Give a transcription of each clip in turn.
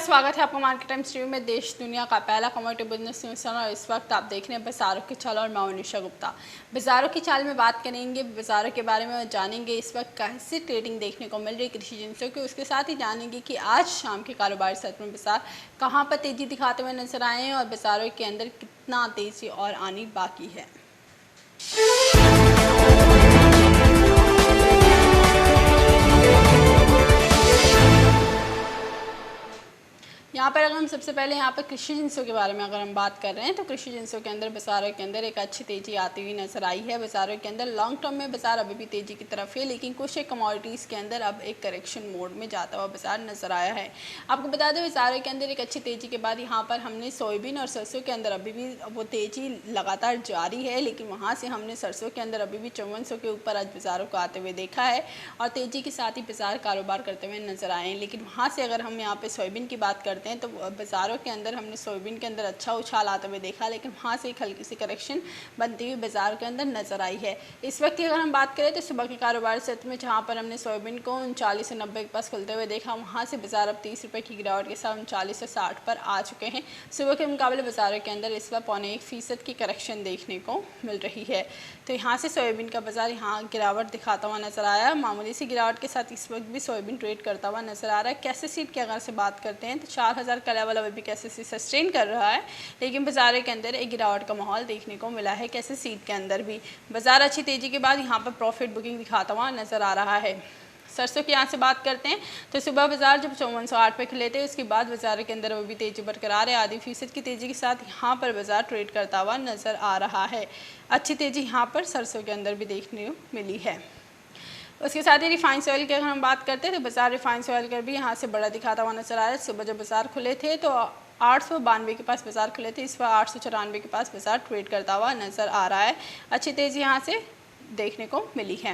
स्वागत है आपका मार्केट टाइम्स टीवी में। देश दुनिया का पहला कमोडिटी बिजनेस न्यूज़ चैनल और इस वक्त आप देख रहे हैं बाजारों की चाल और मैं हूं निशा गुप्ता। बाजारों की चाल में बात करेंगे, बाजारों के बारे में जानेंगे इस वक्त कैसी ट्रेडिंग देखने को मिल रही है कृषि जिनसों की। उसके साथ ही जानेंगे कि आज शाम के कारोबारी सत्र में बाजार कहाँ पर तेजी दिखाते हुए नजर आए हैं और बाजारों के अंदर कितना तेजी और आनी बाकी है। यहाँ पर अगर हम सबसे पहले यहाँ पर कृषि जिंसों के बारे में अगर हम बात कर रहे हैं तो कृषि जिंसों के अंदर बाजारों के अंदर एक अच्छी तेजी आती हुई नजर आई है। बाजारों के अंदर लॉन्ग टर्म में बाजार अभी भी तेजी की तरफ है, लेकिन कुछ एक कमोडिटीज़ के अंदर अब एक करेक्शन मोड में जाता हुआ बाजार नजर आया है। आपको बता दें बाजारों के अंदर एक अच्छी तेजी के बाद यहाँ पर हमने सोयाबीन और सरसों के अंदर अभी भी वो तेजी लगातार जारी है, लेकिन वहाँ से हमने सरसों के अंदर अभी भी 5400 के ऊपर आज बाजारों को आते हुए देखा है और तेजी के साथ ही बाजार कारोबार करते हुए नजर आए हैं। लेकिन वहाँ से अगर हम यहाँ पे सोयाबीन की बात करते हैं तो बाजारों के अंदर हमने सोयाबीन के अंदर अच्छा उछाल आते हुए देखा, लेकिन वहाँ से एक हल्की सी करेक्शन बनती हुई बाजार के अंदर नजर आई है। इस वक्त की अगर हम बात करें तो सुबह के कारोबार सत्र में जहाँ पर हमने सोयाबीन को 39 से 90 के पास खुलते हुए देखा, वहाँ से बाजार अब 30 रुपये की गिरावट के साथ 39 से 60 पर आ चुके हैं। सुबह के मुकाबले बाजारों के अंदर इस वक्त 0.25% की करेक्शन देखने को मिल रही है। तो यहाँ से सोयाबीन का बाजार यहाँ गिरावट दिखाता हुआ नजर आया। मामूली सी गिरावट के साथ इस वक्त भी सोयाबीन ट्रेड करता हुआ नजर आ रहा है। कैसे सीट की अगर से बात करते हैं तो 4000 का लेवल अभी भी कैसे सी सस्टेन कर रहा है, लेकिन बाजार के अंदर एक गिरावट का माहौल देखने को मिला है। कैसे सीट के अंदर भी बाजार अच्छी तेजी के बाद यहाँ पर प्रॉफिट बुकिंग दिखाता हुआ नजर आ रहा है। सरसों की यहाँ से बात करते हैं तो सुबह बाजार जब 5408 पे खुले थे, उसके बाद बाजार के अंदर वो भी तेजी बरकरार है। आधी फीसद की तेजी के साथ यहाँ पर बाजार ट्रेड करता हुआ नजर आ रहा है। अच्छी तेजी यहाँ पर सरसों के अंदर भी देखने को मिली है। उसके साथ ही रिफाइंड ऑयल की अगर हम बात करते हैं तो बाजार रिफाइंड ऑयल का भी यहाँ से बड़ा दिखाता हुआ नजर आ रहा है। सुबह जब बाजार खुले थे तो 892 के पास बाजार खुले थे, इस बार 894 के पास बाजार ट्रेड करता हुआ नजर आ रहा है। अच्छी तेजी यहाँ से देखने को मिली है।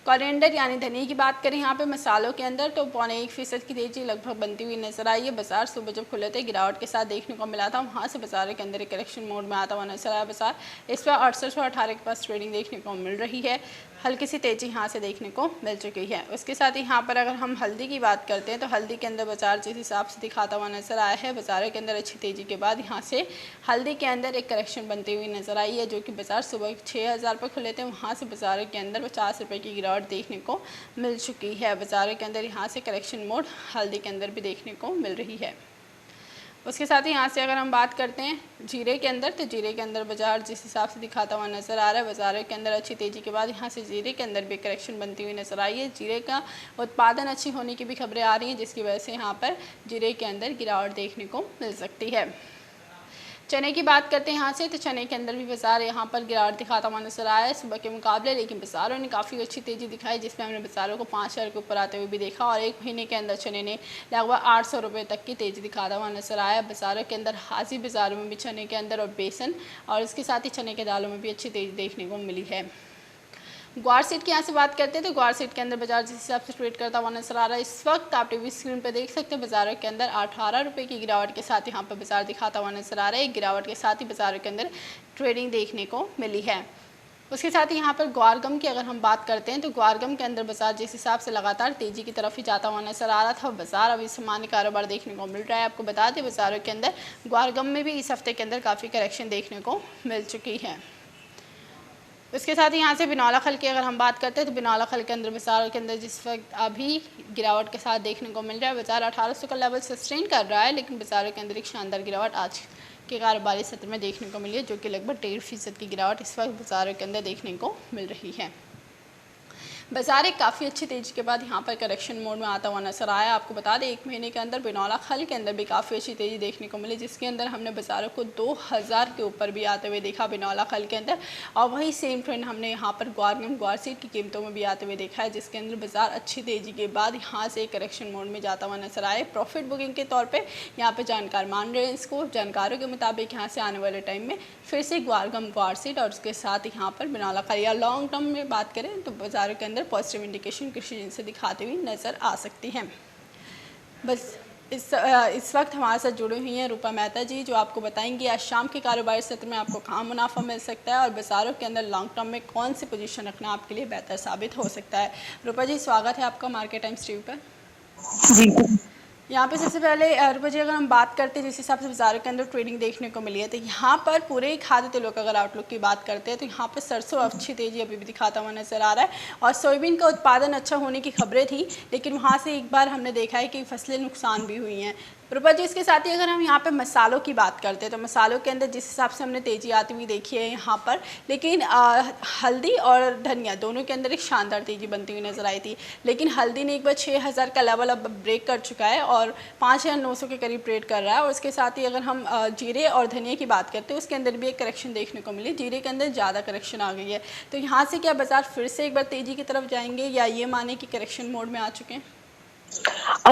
कोरिएंडर यानी धनिया की बात करें यहाँ पे मसालों के अंदर तो 0.1% की तेजी लगभग बनती हुई नजर आई है। बाजार सुबह जब खुले थे गिरावट के साथ देखने को मिला था, वहाँ से बाजार के अंदर एक करेक्शन मोड में आता हुआ नजर आया। बाजार इस पर 6818 के पास ट्रेडिंग देखने को मिल रही है। हल्की सी तेजी यहाँ से देखने को मिल चुकी है। उसके साथ ही यहाँ पर अगर हम हल्दी की बात करते हैं तो हल्दी के अंदर बाजार जिस हिसाब से दिखाता हुआ नजर आया है, बाजार के अंदर अच्छी तेजी के बाद यहाँ से हल्दी के अंदर एक करेक्शन बनती हुई नजर आई है, जो कि बाजार सुबह 6000 पर खुले थे, वहाँ से बाजार के अंदर 50 रुपये की गिरावट देखने को मिल चुकी है। बाजार के अंदर यहाँ से करेक्शन मोड हल्दी के अंदर भी देखने को मिल रही है। उसके साथ ही यहाँ से अगर हम बात करते हैं जीरे के अंदर तो जीरे के अंदर बाजार जिस हिसाब से दिखाता हुआ नजर आ रहा है, बाजार के अंदर अच्छी तेजी के बाद यहाँ से जीरे के अंदर भी करेक्शन बनती हुई नजर आई है। जीरे का उत्पादन अच्छी होने की भी खबरें आ रही हैं, जिसकी वजह से यहाँ पर जीरे के अंदर गिरावट देखने को मिल सकती है। चने की बात करते हैं यहाँ से तो चने के अंदर भी बाजार यहाँ पर गिरावट दिखाता हुआ नजर आया है सुबह के मुकाबले, लेकिन बाजारों ने काफ़ी अच्छी तेजी दिखाई, जिसमें हमने बाजारों को 5000 के ऊपर आते हुए भी देखा और एक महीने के अंदर चने ने लगभग 800 रुपये तक की तेजी दिखाता हुआ नजर आया। बाजारों के अंदर हाजी बाजारों में भी चने के अंदर और बेसन और इसके साथ ही चने के दालों में भी अच्छी तेजी देखने को मिली है। ग्वार सीट की यहाँ से बात करते हैं तो ग्वार सीट के अंदर बाजार जिस हिसाब से ट्रेड करता हुआ नजर आ रहा है, इस वक्त आप टीवी स्क्रीन पर देख सकते हैं बाजारों के अंदर 18 रुपये की गिरावट के साथ यहाँ पर बाजार दिखाता हुआ नजर आ रहा है। गिरावट के साथ ही बाजारों के अंदर ट्रेडिंग देखने को मिली है। उसके साथ ही यहाँ पर ग्वारगम की अगर हम बात करते हैं तो ग्वारगम के अंदर बाजार जिस हिसाब से लगातार तेजी की तरफ ही जाता हुआ नजर आ रहा था, बाजार अभी सामान्य कारोबार देखने को मिल रहा है। आपको बता दें बाजारों के अंदर ग्वारगम में भी इस हफ्ते के अंदर काफ़ी करेक्शन देखने को मिल चुकी है। उसके साथ ही यहाँ से बिनौला खल की अगर हम बात करते हैं तो बिनौला खल के अंदर बाजार के अंदर जिस वक्त अभी गिरावट के साथ देखने को मिल रहा है, बाजार 1800 का लेवल सस्टेन कर रहा है, लेकिन बाजारों के अंदर एक शानदार गिरावट आज के कारोबारी सत्र में देखने को मिली है, जो कि लगभग 1.5% की गिरावट इस वक्त बाजारों के अंदर देखने को मिल रही है। बाजार एक काफ़ी अच्छी तेजी के बाद यहाँ पर करेक्शन मोड में आता हुआ नजर आया। आपको बता दें एक महीने के अंदर बिनौला खल के अंदर भी काफ़ी अच्छी तेजी देखने को मिली, जिसके अंदर हमने बाजारों को 2000 के ऊपर भी आते हुए देखा बिनौला खल के अंदर, और वही सेम ट्रेंड हमने यहाँ पर ग्वार सीट की कीमतों में भी आते हुए देखा है, जिसके अंदर बाजार अच्छी तेजी के बाद यहाँ से करेक्शन मोड में जाता हुआ नजर आए। प्रॉफिट बुकिंग के तौर पर यहाँ पर जानकार मान रहे हैं इसको। जानकारों के मुताबिक यहाँ से आने वाले टाइम में फिर से ग्वार सीट और उसके साथ यहाँ पर बिनौला खल या लॉन्ग टर्म में बात करें तो बाजारों के अंदर पॉजिटिव इंडिकेशन कृषि जिनसे दिखाते हुए नजर आ सकती हैं। बस इस वक्त हमारे साथ जुड़ी हुई हैं रूपा मेहता जी, जो आपको बताएंगी आज शाम के कारोबारी सत्र में आपको कहाँ मुनाफा मिल सकता है और बाजारों के अंदर लॉन्ग टर्म में कौन सी पोजीशन रखना आपके लिए बेहतर साबित हो सकता है। रूपा जी स्वागत है आपका मार्केट टाइम्स टीवी पर। जी यहाँ पे सबसे पहले रुपये जी, अगर हम बात करते हैं जिस हिसाब से बाज़ारों के अंदर ट्रेडिंग देखने को मिली है, तो यहाँ पर पूरे खाद्य तेलों का अगर आउटलुक की बात करते हैं तो यहाँ पर सरसों अच्छी तेज़ी अभी भी दिखाता हुआ नज़र आ रहा है, और सोयाबीन का उत्पादन अच्छा होने की खबरें थी, लेकिन वहाँ से एक बार हमने देखा है कि फसलें नुकसान भी हुई हैं। रुपा जी, इसके साथ ही अगर हम यहाँ पे मसालों की बात करते हैं तो मसालों के अंदर जिस हिसाब से हमने तेज़ी आती हुई देखी है यहाँ पर, लेकिन हल्दी और धनिया दोनों के अंदर एक शानदार तेज़ी बनती हुई नज़र आई थी, लेकिन हल्दी ने एक बार 6000 का लेवल अब ब्रेक कर चुका है और 5900 के करीब ट्रेड कर रहा है। और उसके साथ ही अगर हम जीरे और धनिया की बात करते हैं उसके अंदर भी एक करेक्शन देखने को मिली, जीरे के अंदर ज़्यादा करेक्शन आ गई है। तो यहाँ से क्या बाज़ार फिर से एक बार तेज़ी की तरफ जाएंगे या ये माने कि करेक्शन मोड में आ चुके हैं?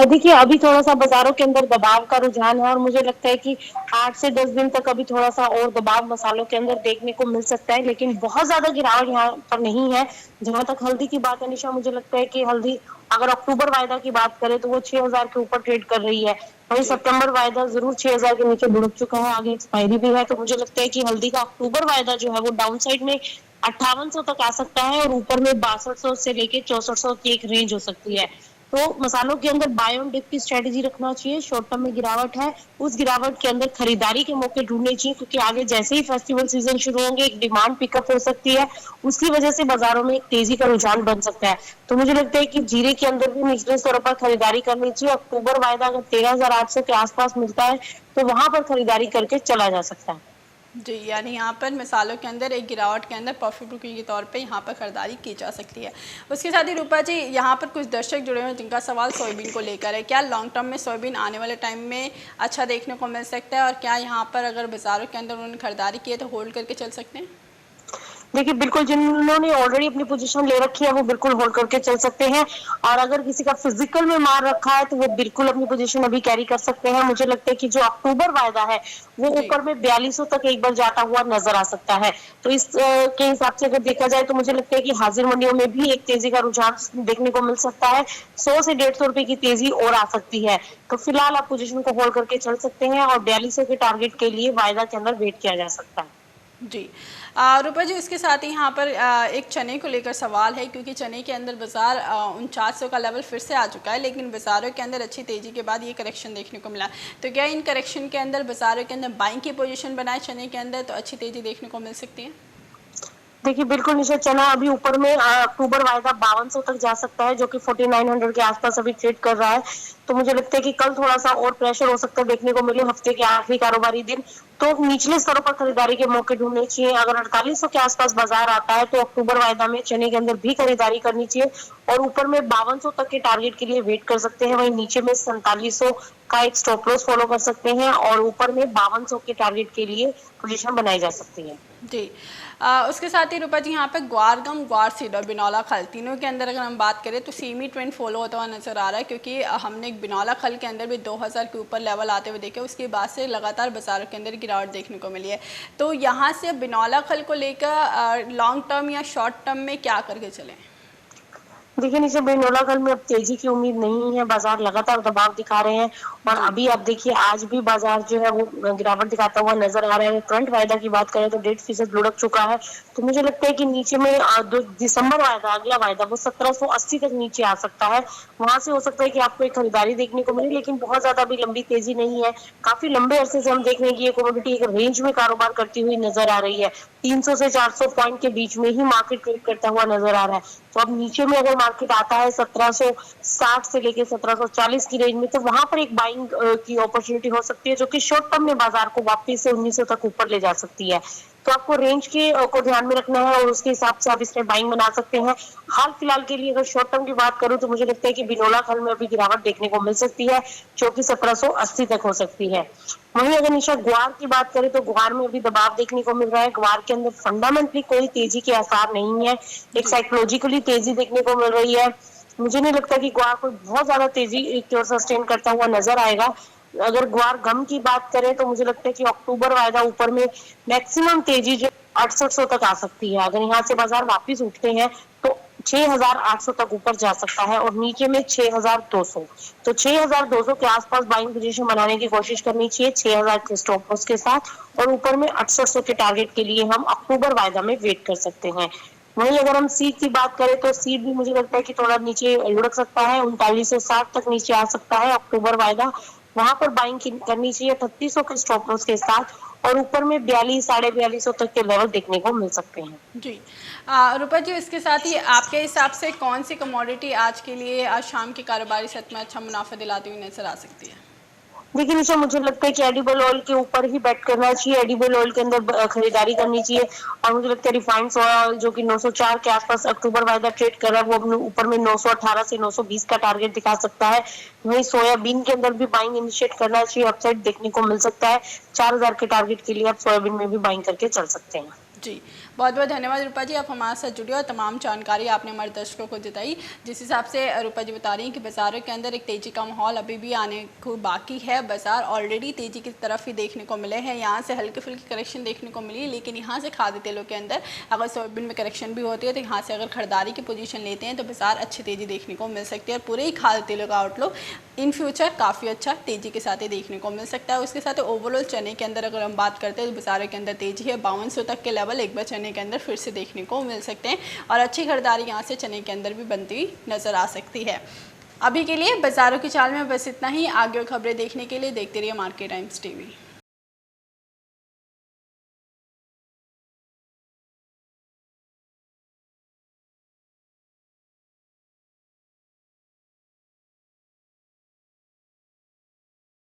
देखिए, अभी थोड़ा सा बाजारों के अंदर दबाव का रुझान है और मुझे लगता है कि 8 से 10 दिन तक अभी थोड़ा सा और दबाव मसालों के अंदर देखने को मिल सकता है, लेकिन बहुत ज्यादा गिरावट यहाँ पर नहीं है। जहां तक हल्दी की बात है निशा, मुझे लगता है कि हल्दी अगर अक्टूबर वायदा की बात करें तो वो 6000 के ऊपर ट्रेड कर रही है। वही सितंबर वायदा जरूर 6000 के नीचे लुढ़क चुका है, आगे एक्सपायरी भी है, तो मुझे लगता है कि हल्दी का अक्टूबर वायदा जो है वो डाउन साइड में 5800 तक आ सकता है और ऊपर में 6200 से लेके 6400 की एक रेंज हो सकती है। तो मसालों के अंदर बाय ऑन डिप की स्ट्रेटेजी रखना चाहिए। शॉर्ट टर्म में गिरावट है, उस गिरावट के अंदर खरीदारी के मौके ढूंढने चाहिए, क्योंकि आगे जैसे ही फेस्टिवल सीजन शुरू होंगे एक डिमांड पिकअप हो सकती है, उसकी वजह से बाजारों में एक तेजी का रुझान बन सकता है। तो मुझे लगता है कि जीरे के अंदर भी निचले स्तरों पर खरीदारी करनी चाहिए। अक्टूबर वायदा अगर 13800 के आसपास मिलता है तो वहां पर खरीदारी करके चला जा सकता है। जी, यानी यहाँ पर मिसालों के अंदर एक गिरावट के अंदर परफेक्ट बुकिंग के तौर पे यहाँ पर खरीदारी की जा सकती है। उसके साथ ही रूपा जी, यहाँ पर कुछ दर्शक जुड़े हुए हैं जिनका सवाल सोयाबीन को लेकर है। क्या लॉन्ग टर्म में सोयाबीन आने वाले टाइम में अच्छा देखने को मिल सकता है, और क्या यहाँ पर अगर बाज़ारों के अंदर उन्होंने खरीदारी की है तो होल्ड करके चल सकते हैं? देखिए, बिल्कुल जिन्होंने ऑलरेडी अपनी पोजीशन ले रखी है वो बिल्कुल होल्ड करके चल सकते हैं, और अगर किसी का फिजिकल में मार रखा है तो वो बिल्कुल अपनी पोजीशन अभी कैरी कर सकते हैं। मुझे लगता है कि जो अक्टूबर वायदा है वो ऊपर में 4200 तक एक बार जाता हुआ नजर आ सकता है। तो इस के हिसाब से अगर देखा जाए तो मुझे लगता है कि हाजिर मंडियों में भी एक तेजी का रुझान देखने को मिल सकता है। 100 से 150 रुपए की तेजी और आ सकती है। तो फिलहाल आप पोजीशन को होल्ड करके चल सकते हैं और 4200 के टारगेट के लिए वायदा के अंदर वेट किया जा सकता है। जी, रूपा जी, इसके साथ ही यहाँ पर एक चने को लेकर सवाल है, क्योंकि चने के अंदर बाज़ार 4900 का लेवल फिर से आ चुका है, लेकिन बाज़ारों के अंदर अच्छी तेज़ी के बाद ये करेक्शन देखने को मिला। तो क्या इन करेक्शन के अंदर बाज़ारों के अंदर बाइंग की पोजीशन बनाए चने के अंदर तो अच्छी तेज़ी देखने को मिल सकती है? देखिए, बिल्कुल निशा, चना अभी ऊपर में अक्टूबर वायदा 5200 तक जा सकता है, जो कि 4900 के आसपास अभी ट्रेड कर रहा है। तो मुझे लगता है कि कल थोड़ा सा और प्रेशर हो सकता है देखने को मिले हफ्ते के आखिरी कारोबारी दिन, तो निचले स्तरों पर खरीदारी के मौके ढूंढने चाहिए। अगर 4800 के आसपास बाजार आता है तो अक्टूबर वायदा में चने के अंदर भी खरीदारी करनी चाहिए और ऊपर में 5200 तक के टारगेट के लिए वेट कर सकते हैं। वहीं नीचे में 4700 का एक स्टॉप लॉस फॉलो कर सकते हैं और ऊपर में 5200 के टारगेट के लिए पोजीशन बनाई जा सकती है। जी, उसके साथ ही रूपा जी, यहाँ पे ग्वार गम, ग्वार सीड और बिनौला खल तीनों के अंदर अगर हम बात करें तो सेमी ट्रेंड फॉलो होता हुआ नजर आ रहा है, क्योंकि हमने एक बिनौला खल के अंदर भी 2000 के ऊपर लेवल आते हुए देखे, उसके बाद से लगातार बाजारों के अंदर गिरावट देखने को मिली है। तो यहाँ से बिनौला खल को लेकर लॉन्ग टर्म या शॉर्ट टर्म में क्या करके चलें? देखिए नीचे बिनौला कल में अब तेजी की उम्मीद नहीं है, बाजार लगातार दबाव दिखा रहे हैं और अभी आप देखिए आज भी बाजार जो है वो गिरावट दिखाता हुआ नजर आ रहा है। करंट वायदा की बात करें तो 1.5% लुढ़क चुका है, तो मुझे लगता है कि नीचे में दिसंबर वायदा, अगला वायदा वो 1780 तक नीचे आ सकता है। वहां से हो सकता है कि आपको एक खरीदारी देखने को मिले, लेकिन बहुत ज्यादा भी लंबी तेजी नहीं है। काफी लंबे अरसे से हम देख रहे हैं कि ये कमोडिटी एक रेंज में कारोबार करती हुई नजर आ रही है। 300 से 400 पॉइंट के बीच में ही मार्केट ट्रेड करता हुआ नजर आ रहा है। तो अब नीचे में अगर मार्केट आता है 1760 से लेके 1740 की रेंज में, तो वहां पर एक बाइंग की अपॉर्चुनिटी हो सकती है, जो कि शॉर्ट टर्म में बाजार को वापस से 1900 तक ऊपर ले जा सकती है। तो आपको रेंज के को ध्यान में रखना है और उसके हिसाब से आप इसमें बाइंग बना सकते हैं। हाल फिलहाल के लिए अगर शॉर्ट टर्म की बात करूं तो मुझे लगता है कि बिनौला खल में अभी गिरावट देखने को मिल सकती है, जो कि 1780 तक हो सकती है। वहीं अगर निशा ग्वार की बात करें तो ग्वार में अभी दबाव देखने को मिल रहा है। ग्वार के अंदर फंडामेंटली कोई तेजी के आसार नहीं है, एक साइकोलॉजिकली तेजी देखने को मिल रही है। मुझे नहीं लगता कि ग्वार कोई बहुत ज्यादा तेजी की ओर सस्टेन करता हुआ नजर आएगा। अगर ग्वार गम की बात करें तो मुझे लगता है कि अक्टूबर वायदा ऊपर में मैक्सिमम तेजी जो 6800 तक आ सकती है। अगर यहाँ से बाजार वापिस उठते हैं तो 6800 तक ऊपर जा सकता है और नीचे में 6200, तो 6200 के आसपास बाइंग पोजीशन बनाने की कोशिश करनी चाहिए 6000 के स्टॉप लॉस के साथ, और ऊपर में 6800 के टारगेट के लिए हम अक्टूबर वायदा में वेट कर सकते हैं। वहीं अगर हम सीड की बात करें तो सीड भी मुझे लगता है कि थोड़ा नीचे लुढ़क सकता है, 3960 तक नीचे आ सकता है अक्टूबर वायदा, वहां पर बाइंग करनी चाहिए 3800 के स्टॉप लॉस के साथ, और ऊपर में 42 साढ़े 4200 तक के लेवल देखने को मिल सकते हैं। जी रूपा जी, इसके साथ ही आपके हिसाब से कौन सी कमोडिटी आज के लिए आज शाम के कारोबारी सत्र में अच्छा मुनाफा दिलाती हुई नजर आ सकती है? देखिए निशा, मुझे लगता है कि एडिबल ऑयल के ऊपर ही बेट करना चाहिए, एडिबल ऑयल के अंदर खरीदारी करनी चाहिए, और मुझे लगता है रिफाइंड सोया ऑयल जो कि 904 के आसपास अक्टूबर वायदा ट्रेड कर रहा है, वो अपने ऊपर में 918 से 920 का टारगेट दिखा सकता है। वहीं सोयाबीन के अंदर भी बाइंग इनिशिएट करना चाहिए, अपसाइड देखने को मिल सकता है, 4000 के टारगेट के लिए आप सोयाबीन में भी बाइंग करके चल सकते हैं। जी बहुत बहुत धन्यवाद रूपा जी, आप हमारे साथ जुड़े और तमाम जानकारी आपने हमारे दर्शकों को बताई। जिस हिसाब से रूपा जी बता रही हैं कि बाज़ारों के अंदर एक तेज़ी का माहौल अभी भी आने को बाकी है, बाज़ार ऑलरेडी तेज़ी की तरफ ही देखने को मिले हैं, यहाँ से हल्की फुल्की करेक्शन देखने को मिली, लेकिन यहाँ से खाद्य तेलों के अंदर अगर सोयाबीन में करेक्शन भी होती है तो यहाँ से अगर खरीदारी की पोजीशन लेते हैं तो बाज़ार अच्छी तेज़ी देखने को मिल सकती है, और पूरे ही खाद्य तेलों का आउटलुक इन फ्यूचर काफ़ी अच्छा तेज़ी के साथ ही देखने को मिल सकता है। उसके साथ ओवरऑल चने के अंदर अगर हम बात करते हैं तो बाज़ारों के अंदर तेज़ी है, 5200 तक के लेवल एक बार चने के अंदर फिर से देखने को मिल सकते हैं, और अच्छी खरीदारी यहाँ से चने के अंदर भी बनती हुई नज़र आ सकती है। अभी के लिए बाज़ारों की चाल में बस इतना ही। आगे और खबरें देखने के लिए देखते रहिए मार्केट टाइम्स टीवी।